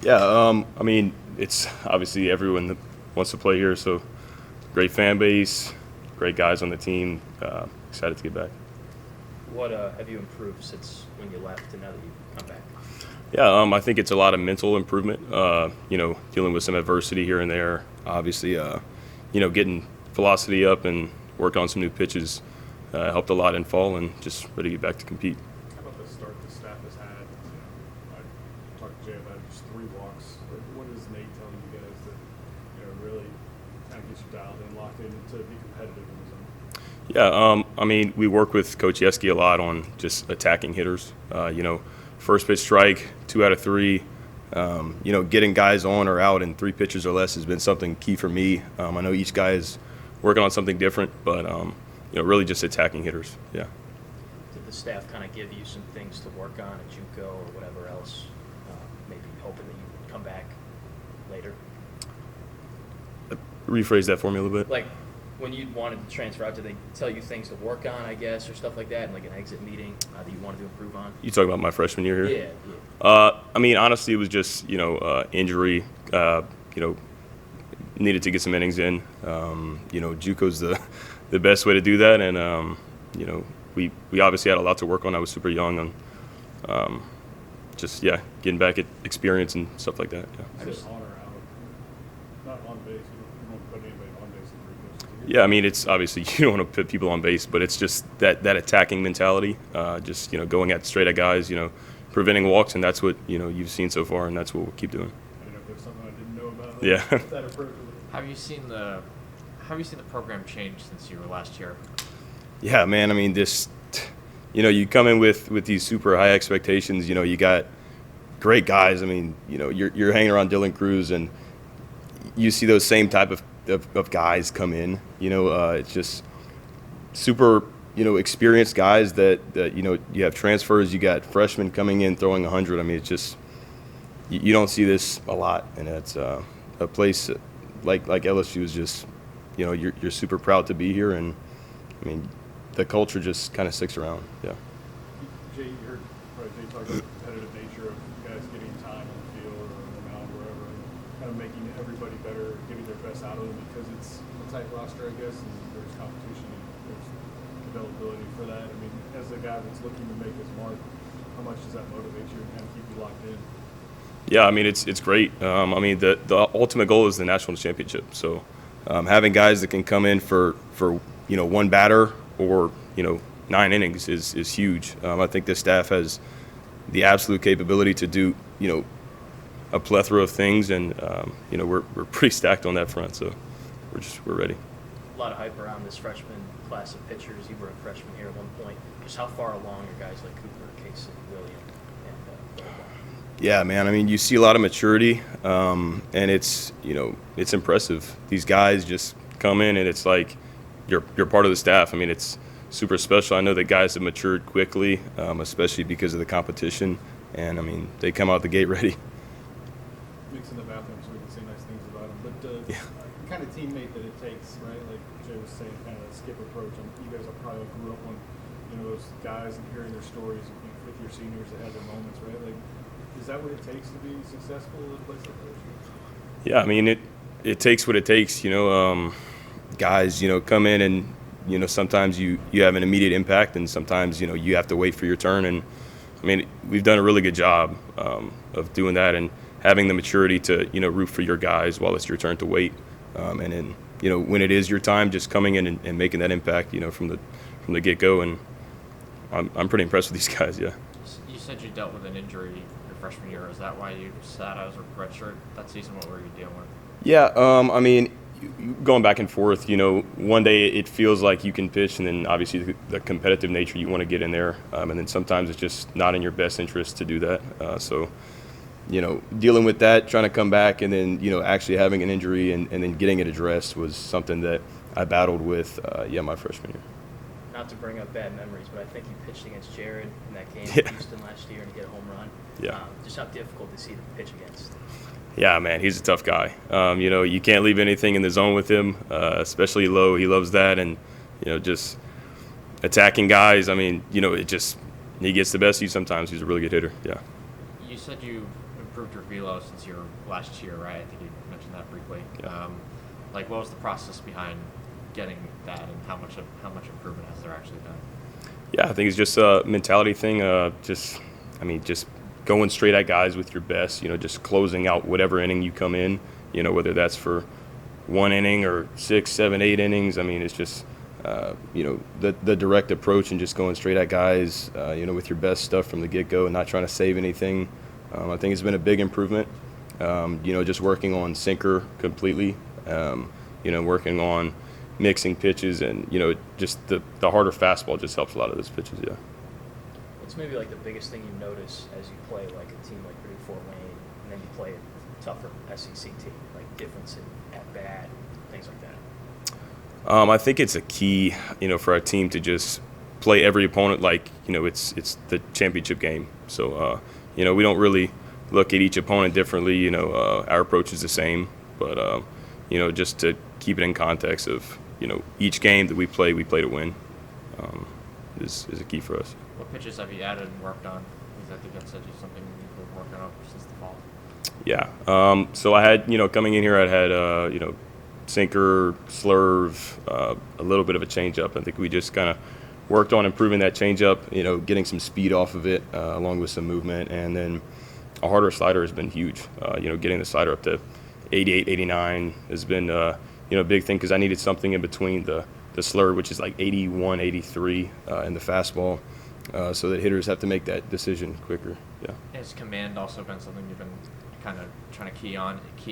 Yeah, I mean, it's obviously everyone that wants to play here, so great fan base, great guys on the team. Excited to get back. What have you improved since when you left and now that you've come back? Yeah, I think it's a lot of mental improvement. Dealing with some adversity here and there. Obviously, getting velocity up and work on some new pitches helped a lot in fall, and just ready to get back to compete. How about the start the staff has had? I talked to Jay about just 3 walks. What is Nate telling you guys that really kind of gets you dialed in, locked in to be competitive in the zone? Yeah, I mean, we work with Coach Yeski a lot on just attacking hitters. First pitch strike, 2 out of 3. Getting guys on or out in 3 pitches or less has been something key for me. I know each guy is working on something different, but really just attacking hitters. Yeah. Did the staff kind of give you some things to work on at JUCO or whatever else, maybe hoping that you would come back later? Rephrase that for me a little bit. Like when you wanted to transfer out, did they tell you things to work on, I guess, or stuff like that, and like an exit meeting that you wanted to improve on? You talking about my freshman year Yeah. here? I mean, honestly, it was just injury. Needed to get some innings in. JUCO's the best way to do that, and we obviously had a lot to work on. I was super young on getting back at experience and stuff like that. Yeah. Just on or out, not on base. You don't put anybody on base in 3 pitches. Yeah, I mean, it's obviously you don't want to put people on base, but it's just that attacking mentality, going straight at guys, preventing walks, and that's what you've seen so far, and that's what we'll keep doing. I don't know if there's something I didn't know about. Yeah. That approach. Have you seen the program change since you were last here? Yeah, man. I mean, you come in with these super high expectations. You got great guys. I mean, you're hanging around Dylan Cruz, and you see those same type of guys come in. It's just super, experienced guys that you have transfers. You got freshmen coming in throwing 100. I mean, it's just you don't see this a lot, and it's a place like LSU is just, you're super proud to be here, and I mean, the culture just kind of sticks around. Yeah. Jay, you heard Jay talk about the competitive nature of guys getting time on the field or on the mound or wherever, and kind of making everybody better, getting their best out of them because it's a tight roster, I guess, and there's competition and there's availability for that. I mean, as a guy that's looking to make his mark, how much does that motivate you and kind of keep you locked in? Yeah, I mean, it's great. I mean, the ultimate goal is the national championship. So having guys that can come in for one batter or 9 innings is huge. I think the staff has the absolute capability to do a plethora of things, and we're pretty stacked on that front. So we're ready. A lot of hype around this freshman class of pitchers. You were a freshman here at one point. Just how far along are guys like Cooper, Case, and William, and Yeah, man. I mean, you see a lot of maturity, and it's impressive. These guys just come in, and it's like you're part of the staff. I mean, it's super special. I know that guys have matured quickly, especially because of the competition, and I mean, they come out the gate ready. Mix in the bathroom so we can say nice things about him. But the kind of teammate that it takes, right? Like Jay was saying, kind of a skip approach. And you guys probably grew up on, those guys and hearing their stories with your seniors that had their moments, right? Like, is that what it takes to be successful at a place like LSU? Yeah, I mean, it takes what it takes. Guys, come in and sometimes you have an immediate impact, and sometimes you have to wait for your turn. And I mean, we've done a really good job of doing that and having the maturity to root for your guys while it's your turn to wait. And then when it is your time, just coming in and making that impact from the get go. And I'm pretty impressed with these guys. Yeah. You said you dealt with an injury your freshman year. Is that why you sat out as a redshirt that season? What were you dealing with? Yeah, I mean, going back and forth, one day it feels like you can pitch, and then obviously the competitive nature, you want to get in there, and then sometimes it's just not in your best interest to do that. So, dealing with that, trying to come back, and then, actually having an injury and then getting it addressed was something that I battled with, my freshman year. not to bring up bad memories, but I think you pitched against Jared in that game Yeah. in Houston last year and he hit a home run. Yeah. Just how difficult to see the pitch against. Yeah, man, he's a tough guy. You can't leave anything in the zone with him, especially low. He loves that, and just attacking guys. He gets the best of you sometimes. He's a really good hitter. Yeah. You said you improved improved your velo since your last year, right? I think you mentioned that briefly. Yeah. Like, what was the process behind getting that, and how much improvement has there actually been? Yeah, I think it's just a mentality thing. Just going straight at guys with your best. Just closing out whatever inning you come in. Whether that's for 1 inning or 6, 7, 8 innings. I mean, it's just the direct approach and just going straight at guys. With your best stuff from the get-go and not trying to save anything. I think it's been a big improvement. Just working on sinker completely. Working on mixing pitches, and just the harder fastball just helps a lot of those pitches. Yeah. What's maybe like the biggest thing you notice as you play like a team like Purdue Fort Wayne, and then you play a tougher SEC team, like difference in at bat, things like that? I think it's a key, for our team to just play every opponent like it's the championship game. So we don't really look at each opponent differently. Our approach is the same, but just to keep it in context of each game that we play to win is a key for us. What pitches have you added and worked on? Because I think that's something you've been working on since the fall. Yeah. So I had, coming in here, I had, sinker, slurve, a little bit of a changeup. I think we just kind of worked on improving that changeup, getting some speed off of it, along with some movement. And then a harder slider has been huge. Getting the slider up to 88, 89 has been, a big thing, because I needed something in between the slurve, which is like 81, 83, and the fastball, so that hitters have to make that decision quicker. Yeah. Has command also been something you've been kind of trying to key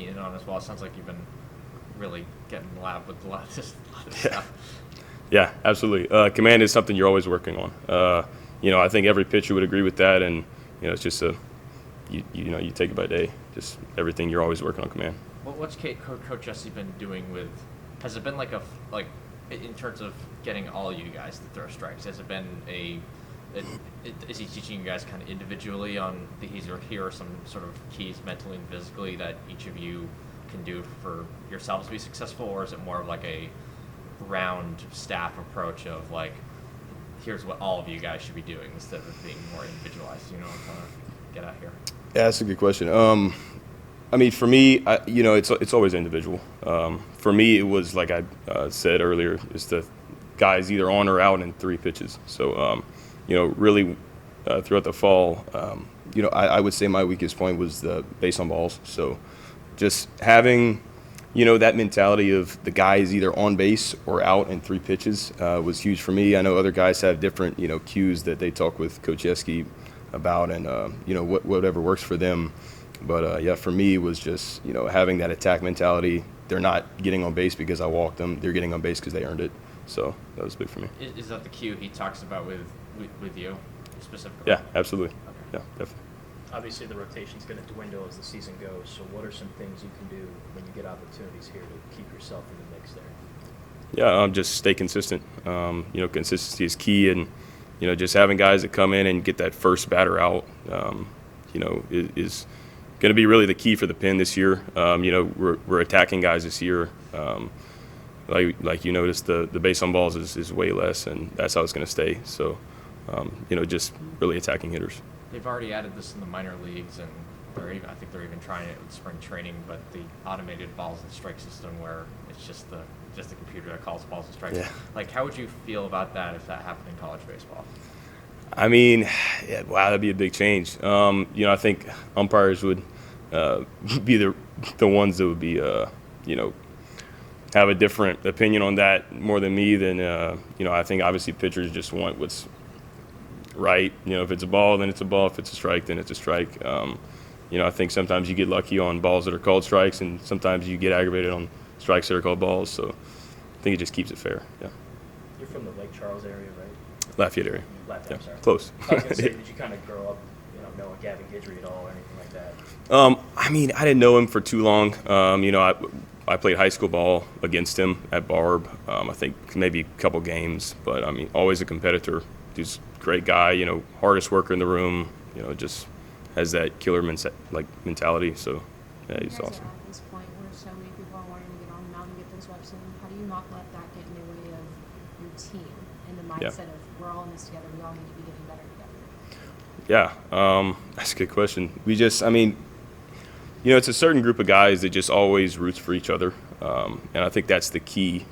in on as well? It sounds like you've been really getting in the lab with a lot of stuff. Yeah, absolutely. Command is something you're always working on. I think every pitcher would agree with that, and it's just you take it by day. Just everything, you're always working on command. What's Coach Jesse been doing with? Has it been like in terms of getting all you guys to throw strikes? Has it been is he teaching you guys kind of individually on here are some sort of keys mentally and physically that each of you can do for yourselves to be successful, or is it more of like a round staff approach of like, here's what all of you guys should be doing instead of being more individualized? What I'm trying to get at here. Yeah, that's a good question. For me, it's always individual. For me, it was like I said earlier, it's the guys either on or out in 3 pitches. So, really throughout the fall, I would say my weakest point was the base on balls. So, just having, that mentality of the guys either on base or out in 3 pitches was huge for me. I know other guys have different, cues that they talk with Coach Yeski about, and whatever works for them. But for me, it was just having that attack mentality. They're not getting on base because I walked them; they're getting on base because they earned it. So that was big for me. Is that the cue he talks about with you specifically? Yeah, absolutely. Okay. Yeah, definitely. Obviously, the rotation's going to dwindle as the season goes. So, what are some things you can do when you get opportunities here to keep yourself in the mix there? Yeah, just stay consistent. Consistency is key, and just having guys that come in and get that first batter out, is going to be really the key for the pen this year. We're attacking guys this year. Like you noticed, the base on balls is way less, and that's how it's going to stay. So, just really attacking hitters. They've already added this in the minor leagues, and I think they're even trying it with spring training. But the automated balls and strike system, where it's just the computer that calls balls and strikes. Yeah. Like, how would you feel about that if that happened in college baseball? I mean, wow, that'd be a big change. I think umpires would be the ones that would be, have a different opinion on that more than me. Then, I think obviously pitchers just want what's right. If it's a ball, then it's a ball. If it's a strike, then it's a strike. I think sometimes you get lucky on balls that are called strikes, and sometimes you get aggravated on strikes that are called balls. So I think it just keeps it fair. Yeah. You're from the Lake Charles area, right? Lafayette area. Lafayette, Yeah, sorry. close. I was going to say, did you kind of grow up, knowing Gavin Guidry at all or anything like that? I didn't know him for too long. I played high school ball against him at Barb. I think maybe a couple games, but always a competitor. He's a great guy. Hardest worker in the room. Just has that killer mentality. So, yeah, he's awesome. At this point where so many people are wanting to get on the mound and get those reps in, how do you not let that get in the way of your team and the mindset of we're all in this together, we all need to be getting better together? Yeah, that's a good question. We just, it's a certain group of guys that just always roots for each other. And I think that's the key,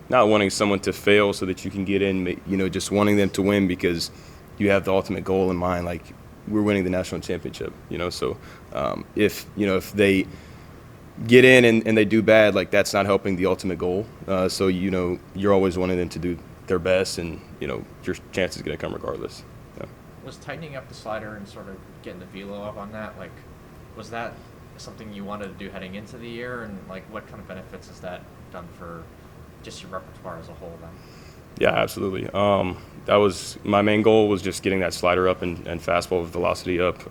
not wanting someone to fail so that you can get in, just wanting them to win because you have the ultimate goal in mind, like we're winning the national championship, So if they get in and they do bad, like that's not helping the ultimate goal. So, you're always wanting them to do their best and, your chance is going to come regardless. Yeah. Was tightening up the slider and sort of getting the velo up on that, like, was that something you wanted to do heading into the year? And, like, what kind of benefits has that done for just your repertoire as a whole then? Yeah, absolutely. That was my main goal, was just getting that slider up and fastball velocity up.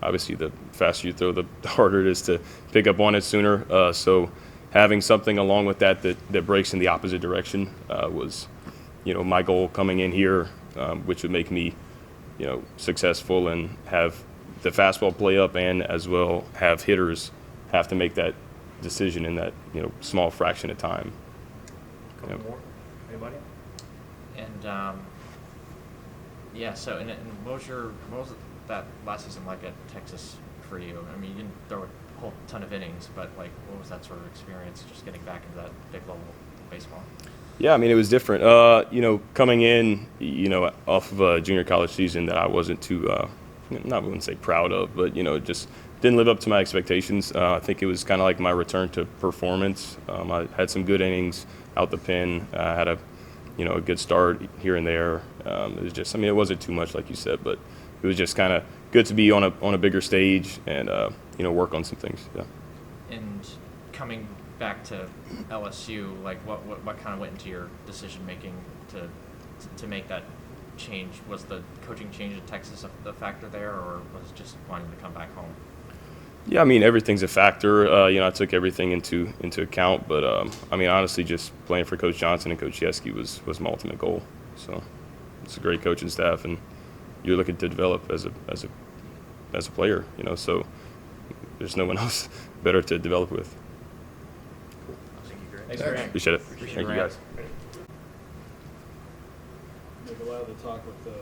Obviously, the faster you throw, the harder it is to pick up on it sooner. So having something along with that breaks in the opposite direction was, my goal coming in here, which would make me, successful and have the fastball play up and as well have hitters have to make that decision in that, small fraction of time. Couple more. Anybody? And so and what was that last season like at Texas for you? I mean, you didn't throw a whole ton of innings, but like, what was that sort of experience just getting back into that big level of baseball? Yeah, I mean, it was different. Coming in, off of a junior college season that I wasn't too, I wouldn't say proud of, but, just didn't live up to my expectations. I think it was kind of like my return to performance. I had some good innings out the pen. I had a good start here and there. It was just, it wasn't too much, like you said, but it was just kind of good to be on a bigger stage and, work on some things. Yeah. And coming back to LSU, like what kind of went into your decision making to make that change? Was the coaching change in Texas a factor there, or was it just wanting to come back home? Yeah, I mean, everything's a factor. I took everything into account, but honestly, just playing for Coach Johnson and Coach Yeski was my ultimate goal. So it's a great coaching staff, and you're looking to develop as a player. So there's no one else better to develop with. Thank you, Grant. Thanks, Grant. Appreciate it. Appreciate Thank it, you, Grant. guys. A lot of the talk with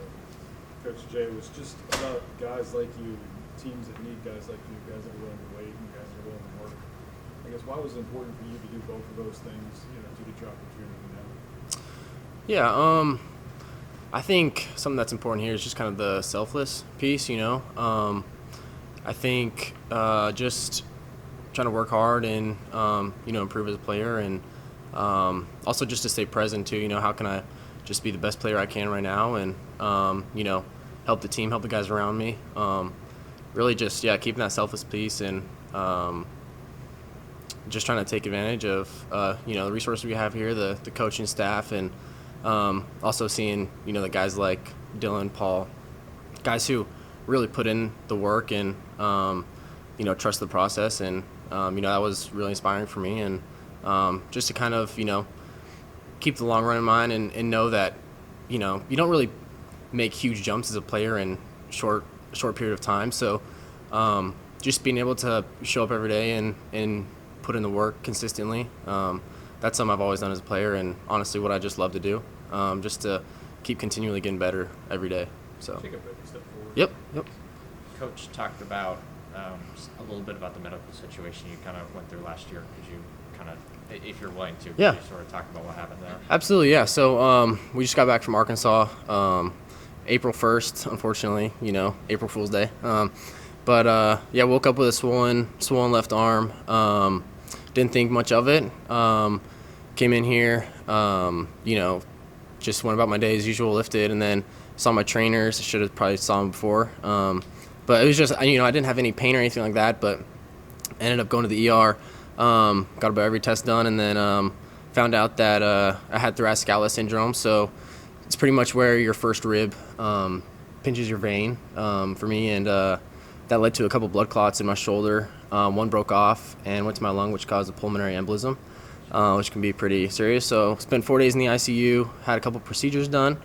Coach Jay was just about guys like you, teams that need guys like you, guys that are willing to wait and guys that are willing to work. I guess why was it important for you to do both of those things, to get your opportunity now? Yeah, I think something that's important here is just kind of the selfless piece, I think just trying to work hard and, improve as a player and also just to stay present too, how can I just be the best player I can right now and, help the team, help the guys around me. Really just, keeping that selfless piece and just trying to take advantage of, the resources we have here, the coaching staff, and also seeing, the guys like Dylan, Paul, guys who really put in the work and, trust the process. And, that was really inspiring for me. And just to kind of, keep the long run in mind and know that, you don't really make huge jumps as a player in short period of time. So just being able to show up every day and put in the work consistently, that's something I've always done as a player, and honestly what I just love to do, just to keep continually getting better every day. So Take a big step forward. Yep. Coach talked about a little bit about the medical situation you kind of went through last year. Could you kind of, if you're willing to, Yeah. sort of talk about what happened there? Absolutely, yeah. So we just got back from Arkansas April 1st, unfortunately, April Fool's Day. Woke up with a swollen left arm. Didn't think much of it. Came in here, just went about my day as usual, lifted, and then saw my trainers. I should have probably saw them before. But it was just, I didn't have any pain or anything like that, but I ended up going to the ER, got about every test done, and then found out that I had thoracic outlet syndrome. So it's pretty much where your first rib pinches your vein for me, and that led to a couple blood clots in my shoulder. One broke off and went to my lung, which caused a pulmonary embolism, which can be pretty serious. So spent 4 days in the ICU, had a couple procedures done,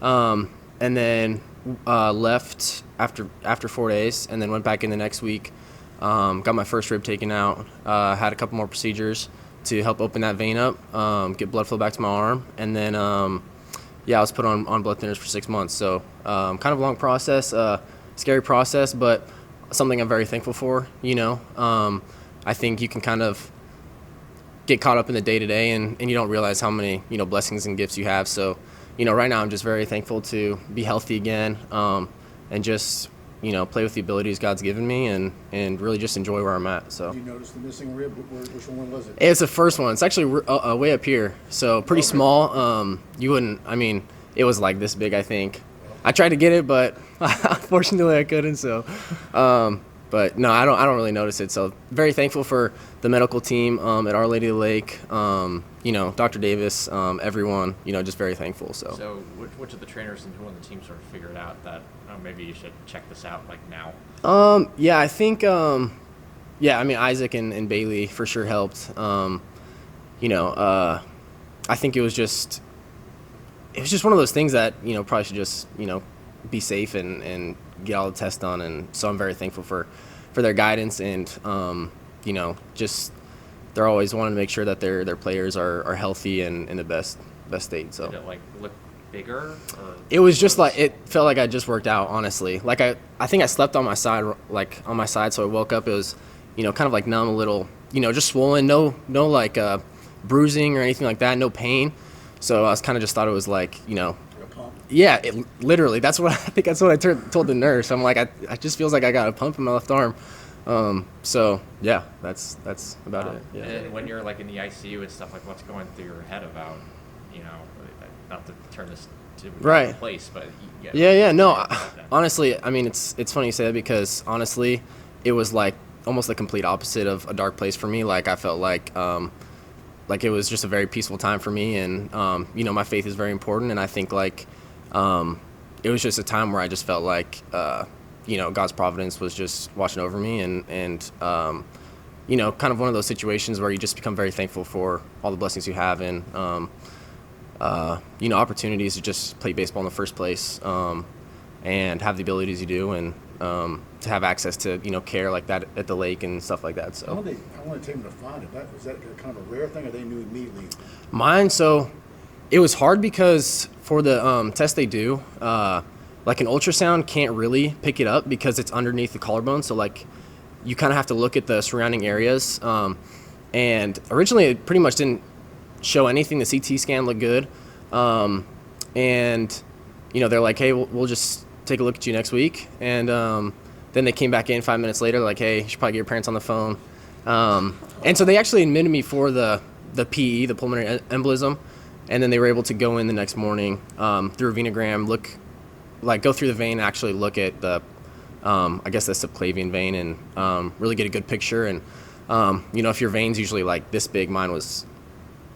and then left after 4 days, and then went back in the next week. Got my first rib taken out, had a couple more procedures to help open that vein up, get blood flow back to my arm, and then I was put on blood thinners for 6 months. So kind of a long process, scary process, but something I'm very thankful for. I think you can kind of get caught up in the day-to-day and you don't realize how many, blessings and gifts you have. So, right now I'm just very thankful to be healthy again, and just, play with the abilities God's given me and really just enjoy where I'm at. So. Did you notice the missing rib? Which one was it? It's the first one. It's actually way up here, so pretty small. You wouldn't. I mean, it was like this big, I think. I tried to get it, but unfortunately I couldn't. So, but no, I don't really notice it. So very thankful for the medical team at Our Lady of the Lake. Dr. Davis, everyone. Just very thankful. So. So which of the trainers and who on the team sort of figured out that maybe you should check this out like now? Yeah, I think. I mean, Isaac and Bailey for sure helped. I think it was just one of those things that, probably should just, be safe and get all the tests done. And so I'm very thankful for their guidance and, just they're always wanting to make sure that their players are healthy and in the best state. So. Did it look bigger? Or it was just like, it felt like I just worked out, honestly. Like I think I slept on my side, so I woke up, it was, kind of like numb a little, just swollen, no like bruising or anything like that, no pain. So I was kind of just thought it was like, A pump? yeah, literally, that's what I told the nurse. I'm like, I just feels like I got a pump in my left arm. So yeah, that's about it. Yeah. And when you're like in the ICU and stuff, like what's going through your head about, not to turn this to Right. place, but Yeah. No, honestly, I mean, it's funny you say that because honestly, it was like almost the complete opposite of a dark place for me. Like I felt like it was just a very peaceful time for me, and my faith is very important, and I think like it was just a time where I just felt like God's providence was just watching over me, and kind of one of those situations where you just become very thankful for all the blessings you have, and opportunities to just play baseball in the first place, and have the abilities you do, and to have access to care like that at the lake and stuff like that. So How long did it take them to find it? Was that kind of a rare thing, or they knew immediately? Mine, so it was hard because for the test they do, like an ultrasound can't really pick it up because it's underneath the collarbone. So like you kind of have to look at the surrounding areas. And originally it pretty much didn't show anything. The CT scan looked good. And they're like, hey, we'll just take a look at you next week. And then they came back in 5 minutes later, like, hey, you should probably get your parents on the phone. And so they actually admitted me for the PE, the pulmonary embolism, and then they were able to go in the next morning through a venogram, go through the vein and actually look at the, I guess the subclavian vein, and really get a good picture. And, if your vein's usually like this big, mine was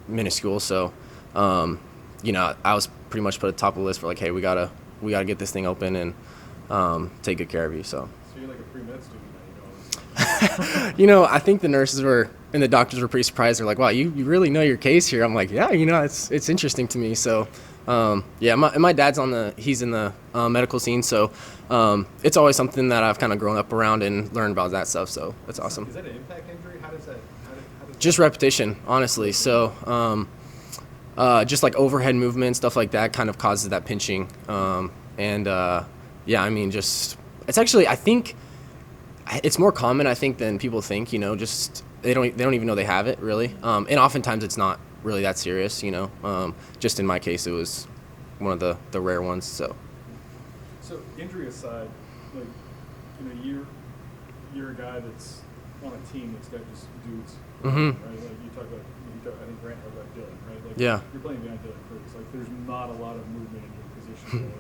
minuscule. So, I was pretty much put at the top of the list for like, hey, we gotta get this thing open and take good care of you. So you're like a pre-med student now, I think the nurses and the doctors were pretty surprised. They're like, wow, you really know your case here. I'm like, yeah, it's interesting to me. So, my dad's he's in the medical scene. So, it's always something that I've kind of grown up around and learned about that stuff. So that's awesome. Is that an impact injury? How does that? Just repetition, honestly. So, just like overhead movement, stuff like that kind of causes that pinching. It's actually, I think it's more common, I think, than people think, just they don't even know they have it really. And oftentimes it's not really that serious, just in my case, it was one of the rare ones. So injury aside, like, you're a guy that's on a team that's got just dudes, Mhm. right? Like you talk about, I think Grant talked about Dylan, right? Like, Yeah. You're playing behind Dylan Cruz. Like, there's not a lot of movement in your position.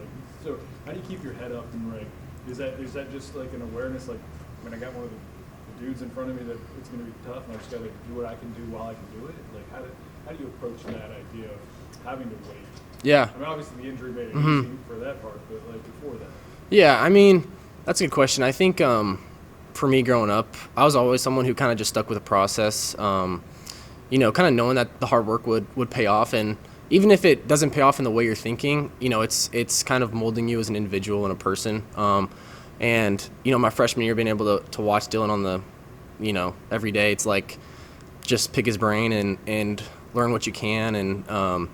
So how do you keep your head up and like, is that just like an awareness? Like, I got one of the dudes in front of me that it's going to be tough, and I just got to do what I can do while I can do it. Like, how do you approach that idea of having to wait? yeah. I mean, obviously the injury made it Mhm. easy for that part, but like before that. Yeah, I mean, that's a good question. I think for me growing up, I was always someone who kind of just stuck with the process, kind of knowing that the hard work would pay off. And even if it doesn't pay off in the way you're thinking, it's kind of molding you as an individual and a person. And my freshman year, being able to watch Dylan on the, every day, it's like just pick his brain and learn what you can, and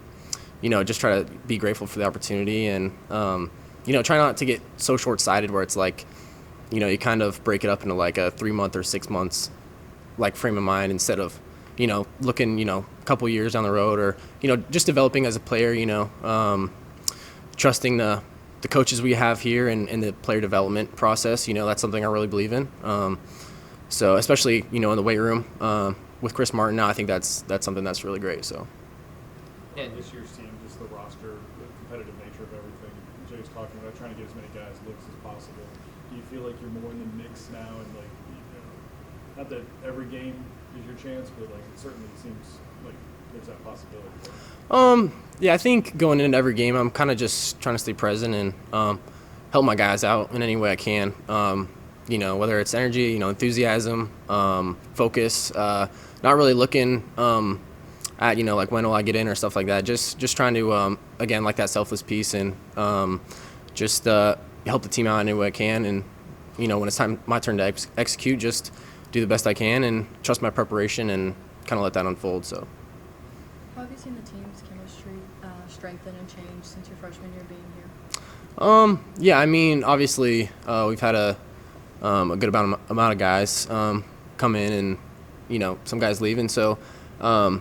just try to be grateful for the opportunity, and try not to get so short-sighted where it's like, you kind of break it up into like a 3-month or 6 months like frame of mind instead of, looking, a couple years down the road or, just developing as a player, trusting the coaches we have here and the player development process. That's something I really believe in. So especially, in the weight room with Chris Martin now, I think that's something that's really great. So. And This year's team, just the roster, the competitive nature of everything. Jay's talking about trying to get as many guys looks as possible. Do you feel like you're more in the mix now, and like, not that every game is your chance, but like it certainly seems like there's that possibility. Right? Yeah, I think going into every game, I'm kind of just trying to stay present and help my guys out in any way I can. Whether it's energy, enthusiasm, focus, not really looking at, like when will I get in or stuff like that. Just trying to, again, like that selfless piece and just help the team out any way I can. And, when it's my turn to execute, just do the best I can and trust my preparation and kind of let that unfold. So. How have you seen the team's chemistry strengthen and change since your freshman year being here? Yeah, I mean, obviously, we've had a good amount of guys come in and, some guys leave. And so, I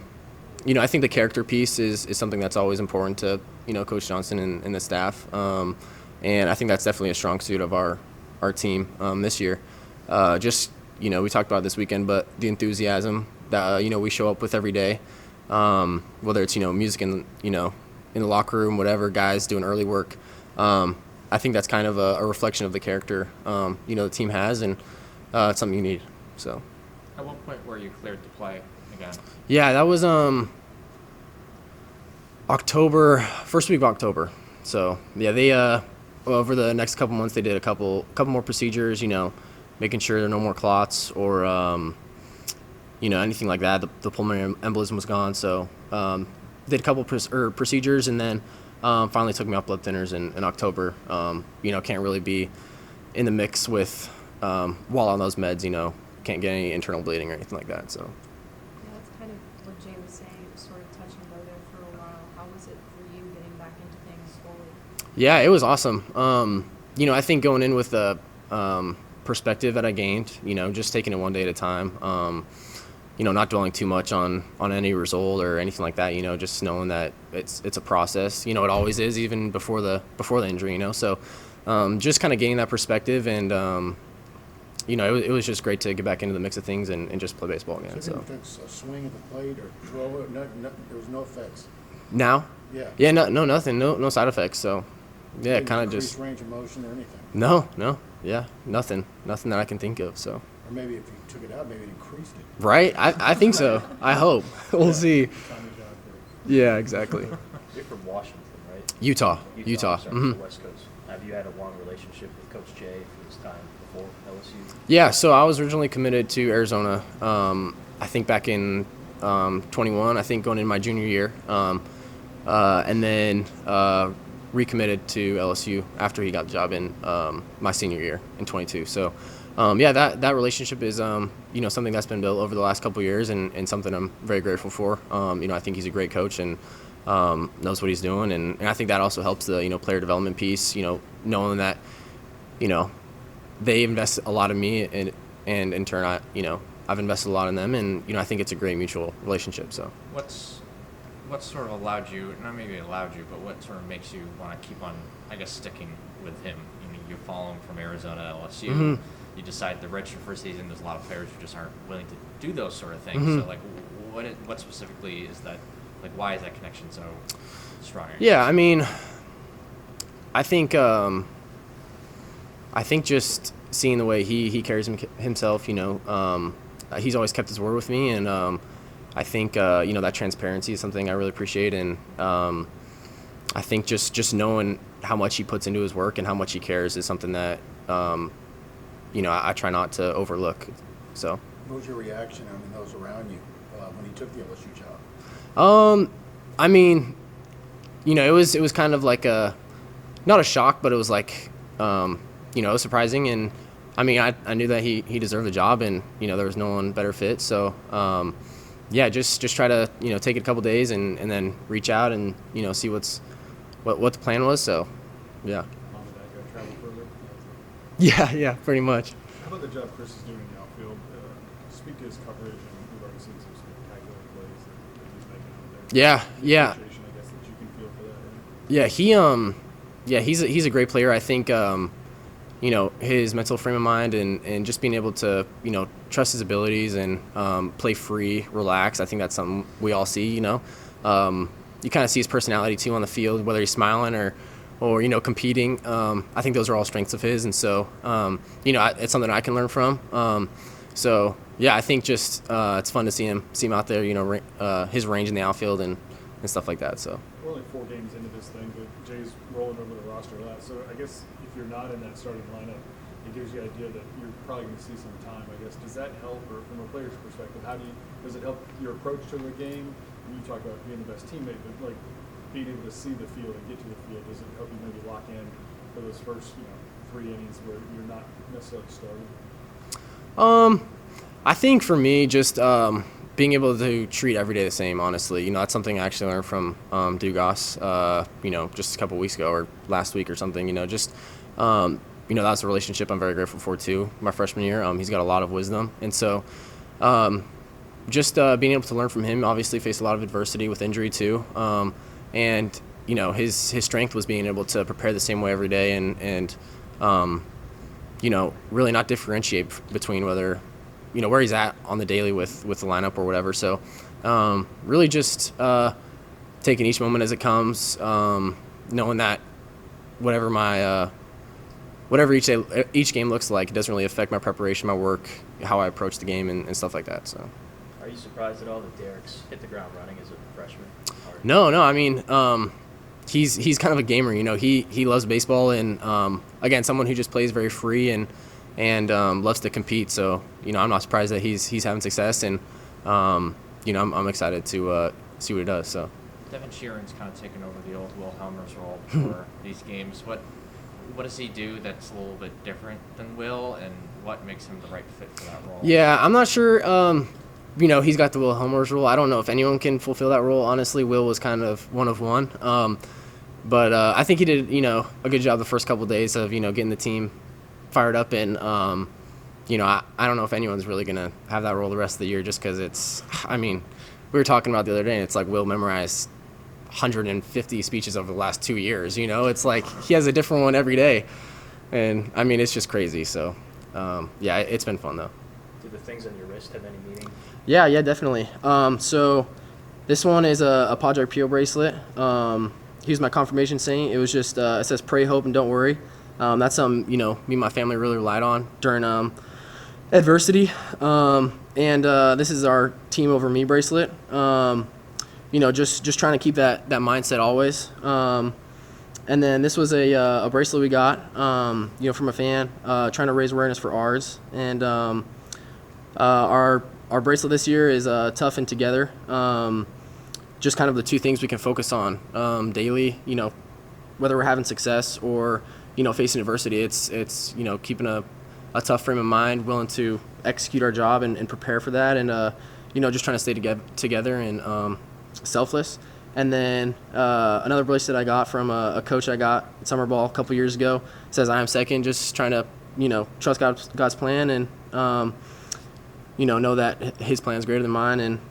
think the character piece is something that's always important to, Coach Johnson and the staff. And I think that's definitely a strong suit of our team this year. We talked about it this weekend, but the enthusiasm that, we show up with every day, whether it's, music in the locker room, whatever, guys doing early work. I think that's kind of a reflection of the character, the team has, and it's something you need. So. at what point were you cleared to play again? Yeah, that was October, first week of October. So yeah, they over the next couple months they did a couple more procedures, making sure there are no more clots or anything like that. The pulmonary embolism was gone, so did a couple procedures and then finally took me off blood thinners in October. Can't really be in the mix with while on those meds. Can't get any internal bleeding or anything like that. So. Yeah, that's kind of what Jay was saying. It was sort of touch and go there for a while. How was it for you getting back into things fully? Yeah, it was awesome. I think going in with the perspective that I gained, just taking it one day at a time, not dwelling too much on any result or anything like that, just knowing that it's a process. It always is, even before the injury, So just kind of gaining that perspective and, it was just great to get back into the mix of things and just play baseball again. So it affects a swing at the plate or throw it? There was no effects? Now? Yeah. Yeah, no, nothing. No side effects. So, yeah, kind of just. Range of motion or anything? No. Yeah, nothing that I can think of. So. Or maybe if you took it out, maybe it increased it. Right? I think so. I hope. We'll see. Tommy John first. Yeah, exactly. You're from Washington, right? Utah. Sorry, Mm-hmm. the West Coast. Have you had a long relationship with Coach Jay for his time before LSU? Yeah, so I was originally committed to Arizona, I think back in 21, I think going into my junior year, and then recommitted to LSU after he got the job in my senior year in 22. So, that relationship is, something that's been built over the last couple of years and something I'm very grateful for. I think he's a great coach and knows what he's doing. And I think that also helps the, player development piece, knowing that, they invest a lot in me and in turn, I've invested a lot in them. And, I think it's a great mutual relationship. So What sort of allowed you, not maybe allowed you, but what sort of makes you want to keep on, I guess, sticking with him? You follow him from Arizona to LSU. Mm-hmm. You decide to redshirt for a season. There's a lot of players who just aren't willing to do those sort of things. Mm-hmm. So, like, what specifically is that? Like, why is that connection so strong? Yeah, I mean, I think just seeing the way he carries himself, he's always kept his word with me, and I think that transparency is something I really appreciate, and I think just knowing how much he puts into his work and how much he cares is something that I try not to overlook. So. What was your reaction, those around you when he took the LSU job? I mean, it was kind of like not a shock, but it was like, it was surprising. And I mean, I knew that he deserved the job and, there was no one better fit. So, just try to, take it a couple days and then reach out and, see what the plan was. So, yeah. Mom and Dad got to travel further. Yeah, pretty much. How about the job Chris is doing in the outfield? Speak to his coverage, and we've already seen some spectacular plays that he's making out there. Yeah. Appreciation, I guess, that you can feel for that, right? Yeah, he's a great player. I think his mental frame of mind and just being able to trust his abilities and play free, relax. I think that's something we all see. You kind of see his personality too on the field, whether he's smiling or competing. I think those are all strengths of his, and so it's something I can learn from. So yeah, I think just it's fun to see him out there. His range in the outfield and stuff like that. So We're only 4 games into this thing, but Jay's rolling over the roster a lot. So I guess if you're not in that starting lineup, it gives you the idea that you're probably going to see some time. I guess does that help, or from a player's perspective, does it help your approach to the game? And you talk about being the best teammate, but like being able to see the field and get to the field, does it help you maybe lock in for those first 3 innings where you're not necessarily starting? I think for me, just being able to treat every day the same, honestly. That's something I actually learned from Dugas, just a couple weeks ago or last week or something. That was a relationship I'm very grateful for too. My freshman year, he's got a lot of wisdom, and so just being able to learn from him. Obviously, faced a lot of adversity with injury too, and his strength was being able to prepare the same way every day, and really not differentiate between whether where he's at on the daily with the lineup or whatever. So really just taking each moment as it comes, knowing that whatever each game looks like, it doesn't really affect my preparation, my work, how I approach the game, and stuff like that. So Are you surprised at all that Derek's hit the ground running as a freshman? Or- no, I mean he's kind of a gamer. He loves baseball, and again, someone who just plays very free and loves to compete. So I'm not surprised that he's having success, and I'm excited to see what he does. So Devin Sheeran's kind of taken over the old Will Helmer's role for these games. What does he do that's a little bit different than Will, and what makes him the right fit for that role? Yeah, I'm not sure. He's got the Will Helmer's role. I don't know if anyone can fulfill that role. Honestly, Will was kind of one of one. But I think he did, a good job the first couple of days of, getting the team fired up. And, I don't know if anyone's really going to have that role the rest of the year, just because we were talking about the other day, and it's like Will memorized 150 speeches over the last 2 years. It's like he has a different one every day. And, it's just crazy. So, it's been fun, though. Do the things on your wrist have any meaning? Yeah, definitely. So this one is a Padre Pio bracelet. He was my confirmation saint. It was just, it says pray, hope, and don't worry. That's something, me and my family really relied on during adversity. And this is our team over me bracelet. Just trying to keep that mindset always. And then this was a bracelet we got, from a fan, trying to raise awareness for ours. And our bracelet this year is tough and together. Just kind of the 2 things we can focus on daily, whether we're having success or, facing adversity. It's keeping a tough frame of mind, willing to execute our job and prepare for that, and, just trying to stay together and selfless. And then another bracelet I got from a coach I got at summer ball a couple years ago says I am second, just trying to, trust God's plan and, know that his plan is greater than mine.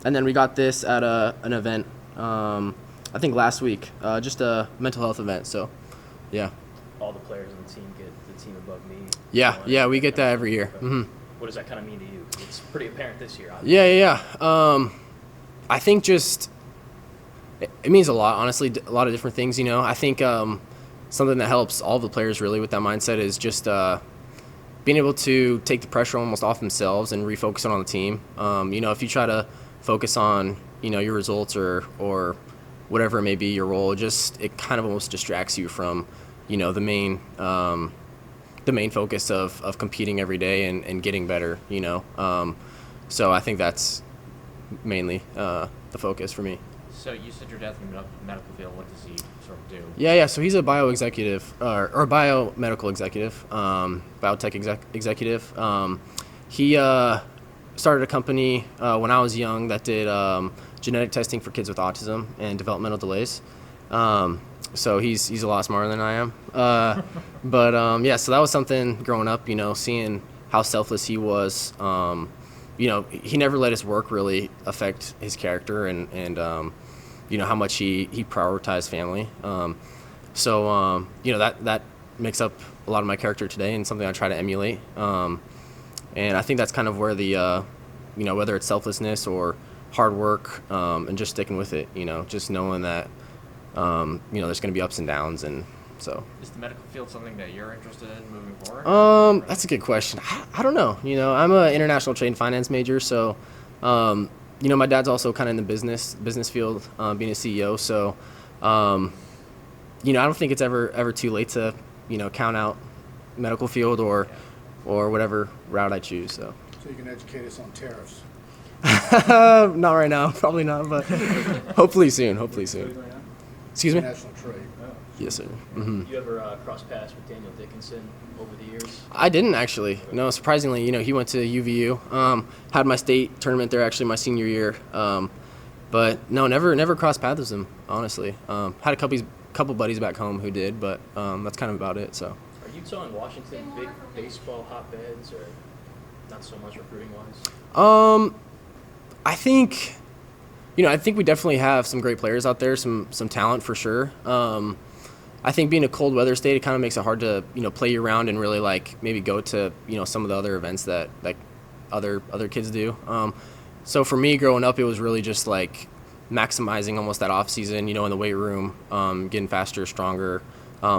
And then we got this at an event, I think last week, just a mental health event. So, yeah. All the players on the team get the team above me. Yeah, we get that every year. Mm-hmm. What does that kind of mean to you? It's pretty apparent this year, obviously. Yeah. I think just it means a lot, honestly, a lot of different things. I think something that helps all the players really with that mindset is just being able to take the pressure almost off themselves and refocus it on the team. If you try to focus on, your results or whatever it may be, your role, it kind of almost distracts you from, the main focus of competing every day and getting better, So I think that's mainly the focus for me. So you said your dad's in the medical field. What does he sort of do? Yeah. So he's a bioexecutive or biomedical executive, biotech executive. He started a company when I was young that did genetic testing for kids with autism and developmental delays. So he's a lot smarter than I am. Yeah, so that was something growing up, seeing how selfless he was. He never let his work really affect his character, and how much he prioritized family. That makes up a lot of my character today, and something I try to emulate. And I think that's kind of where the, whether it's selflessness or hard work, and just sticking with it, just knowing that, there's going to be ups and downs. And so. Is the medical field something that you're interested in moving forward? That's a good question. I don't know. I'm an international trade and finance major. So, my dad's also kind of in the business field, being a CEO. So, I don't think it's ever too late to, count out medical field or whatever route I choose. So So you can educate us on tariffs. not right now, probably not, but hopefully soon. Excuse me? International trade. Yes, sir. Mm-hmm. You ever cross paths with Daniel Dickinson over the years? I didn't actually. No, surprisingly, he went to UVU. Had my state tournament there actually my senior year. But no, never crossed paths with him, honestly. Had a couple buddies back home who did, but that's kind of about it. So. Are Utah and Washington big baseball hotbeds, or not so much recruiting wise? I think we definitely have some great players out there, some talent for sure. I think being a cold weather state, it kind of makes it hard to, play year round and really maybe go to, some of the other events that other kids do. So for me growing up, it was really just maximizing almost that off season, in the weight room, getting faster, stronger,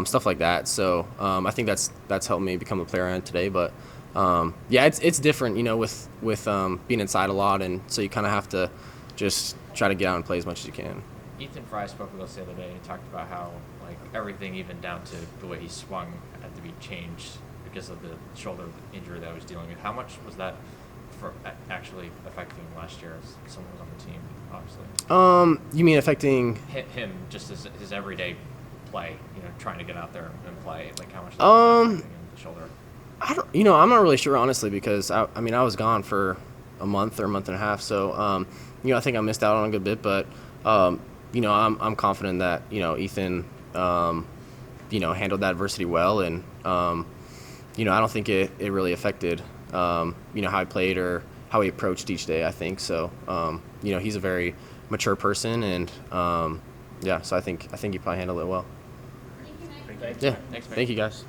stuff like that. So I think that's helped me become the player I am today. But it's different, with being inside a lot, and so you kind of have to just try to get out and play as much as you can. Ethan Fry spoke with us the other day, and he talked about how everything, even down to the way he swung, had to be changed because of the shoulder injury that he was dealing with. How much was that for actually affecting him last year as someone was on the team, obviously? You mean affecting him just as his everyday play, trying to get out there and play, how much that was affecting the shoulder? I'm not really sure, honestly, because I was gone for a month or a month and a half, so I think I missed out on a good bit, but I'm confident that Ethan handled that adversity well, and I don't think it really affected how he played or how he approached each day. I think so. He's a very mature person, and so I think he probably handled it well. Thank you. Yeah, Thanks, man. thank you guys.